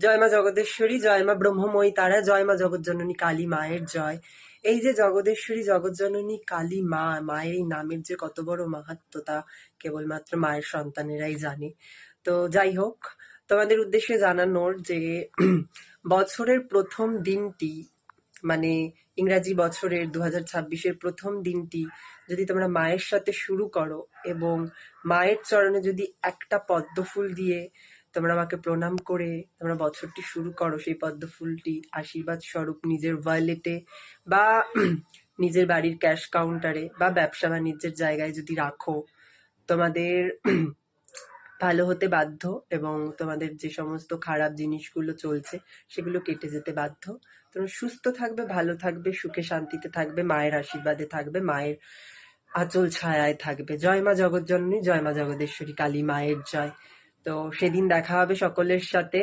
জয় মা জগদেশ্বরী, জয় মা ব্রহ্মময়ী তারা, জয় মা জগৎজননী কালী মায়ের জয়। এই যে জগদেশ্বরী জগৎজননী কালী মা, মায়ের এই নামের যে কত বড় মাহাত্ম্য তা কেবলমাত্র মায়ের সন্তানেরাই জানে। তো যাই হোক, তোমাদের উদ্দেশ্যে জানানোর যে বছরের প্রথম দিনটি, মানে ইংরাজি বছরের 2026-এর প্রথম দিনটি যদি তোমরা মায়ের সাথে শুরু করো এবং মায়ের চরণে যদি একটা পদ্ম ফুল দিয়ে তোমরা আমাকে প্রণাম করে তোমরা বছরটি শুরু করো, সেই পদ্ম ফুলটি আশীর্বাদ স্বরূপ নিজের ওয়ালেটে বা নিজের বাড়ির ক্যাশ কাউন্টারে বা ব্যবসা বাণিজ্যের জায়গায় যদি রাখো, তোমাদের ভালো হতে বাধ্য এবং তোমাদের যে সমস্ত খারাপ জিনিসগুলো চলছে সেগুলো কেটে যেতে বাধ্য। তোমরা সুস্থ থাকবে, ভালো থাকবে, সুখে শান্তিতে থাকবে, মায়ের আশীর্বাদে থাকবে, মায়ের আঁচল ছায়ায় থাকবে। জয় মা জগৎজননী, জয় মা জগদেশ্বরী কালী মায়ের জয়। তো সেদিন দেখা হবে সকলের সাথে।